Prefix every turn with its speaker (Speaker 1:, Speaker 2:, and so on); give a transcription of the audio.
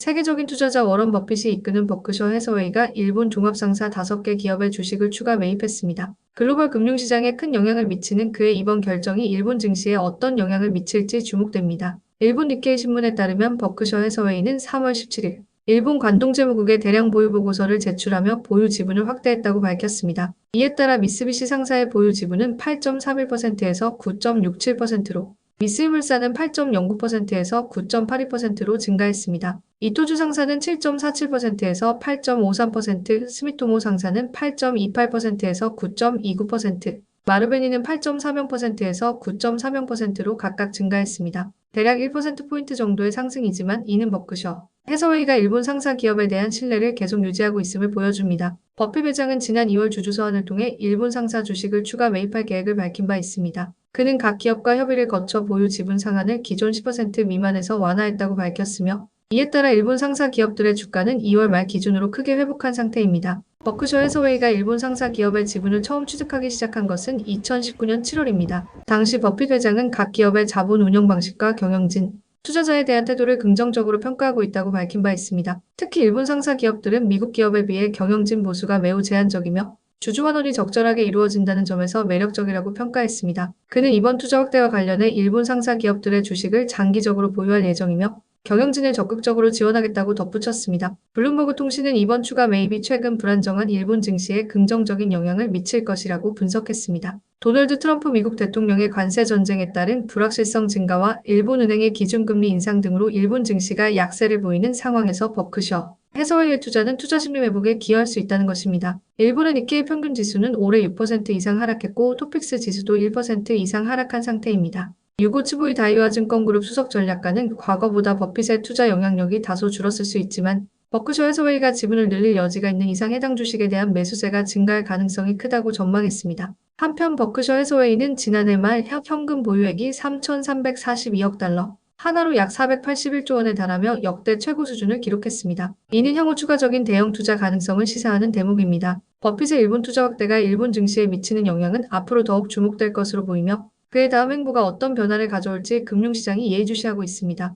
Speaker 1: 세계적인 투자자 워런 버핏이 이끄는 버크셔 해서웨이가 일본 종합상사 5개 기업의 주식을 추가 매입했습니다. 글로벌 금융시장에 큰 영향을 미치는 그의 이번 결정이 일본 증시에 어떤 영향을 미칠지 주목됩니다. 일본 니케이 신문에 따르면 버크셔 해서웨이는 3월 17일 일본 관동재무국에 대량 보유 보고서를 제출하며 보유 지분을 확대했다고 밝혔습니다. 이에 따라 미쓰비시 상사의 보유 지분은 8.31%에서 9.67%로 미쓰이물산은 8.09%에서 9.82%로 증가했습니다. 이토주 상사는 7.47%에서 8.53%, 스미토모 상사는 8.28%에서 9.29%, 마르베니는 8.30%에서 9.30%로 각각 증가했습니다. 대략 1%포인트 정도의 상승이지만 이는 버크셔 해서웨이가 일본 상사 기업에 대한 신뢰를 계속 유지하고 있음을 보여줍니다. 버핏 회장은 지난 2월 주주서한을 통해 일본 상사 주식을 추가 매입할 계획을 밝힌 바 있습니다. 그는 각 기업과 협의를 거쳐 보유 지분 상한을 기존 10% 미만에서 완화했다고 밝혔으며 이에 따라 일본 상사 기업들의 주가는 2월 말 기준으로 크게 회복한 상태입니다. 버크셔 해서웨이가 일본 상사 기업의 지분을 처음 취득하기 시작한 것은 2019년 7월입니다. 당시 버핏 회장은 각 기업의 자본 운영 방식과 경영진, 투자자에 대한 태도를 긍정적으로 평가하고 있다고 밝힌 바 있습니다. 특히 일본 상사 기업들은 미국 기업에 비해 경영진 보수가 매우 제한적이며 주주 환원이 적절하게 이루어진다는 점에서 매력적이라고 평가했습니다. 그는 이번 투자 확대와 관련해 일본 상사 기업들의 주식을 장기적으로 보유할 예정이며 경영진을 적극적으로 지원하겠다고 덧붙였습니다. 블룸버그 통신은 이번 추가 매입이 최근 불안정한 일본 증시에 긍정적인 영향을 미칠 것이라고 분석했습니다. 도널드 트럼프 미국 대통령의 관세 전쟁에 따른 불확실성 증가와 일본은행의 기준금리 인상 등으로 일본 증시가 약세를 보이는 상황에서 버크셔 해서웨이의 투자는 투자 심리 회복에 기여할 수 있다는 것입니다. 일본의 니케이 평균 지수는 올해 6% 이상 하락했고 토픽스 지수도 1% 이상 하락한 상태입니다. 유고츠부이 다이와 증권그룹 수석 전략가는 과거보다 버핏의 투자 영향력이 다소 줄었을 수 있지만 버크셔 해서웨이가 지분을 늘릴 여지가 있는 이상 해당 주식에 대한 매수세가 증가할 가능성이 크다고 전망했습니다. 한편 버크셔 해서웨이는 지난해 말 현금 보유액이 3,342억 달러, 하나로 약 481조 원에 달하며 역대 최고 수준을 기록했습니다. 이는 향후 추가적인 대형 투자 가능성을 시사하는 대목입니다. 버핏의 일본 투자 확대가 일본 증시에 미치는 영향은 앞으로 더욱 주목될 것으로 보이며 그의 다음 행보가 어떤 변화를 가져올지 금융시장이 예의주시하고 있습니다.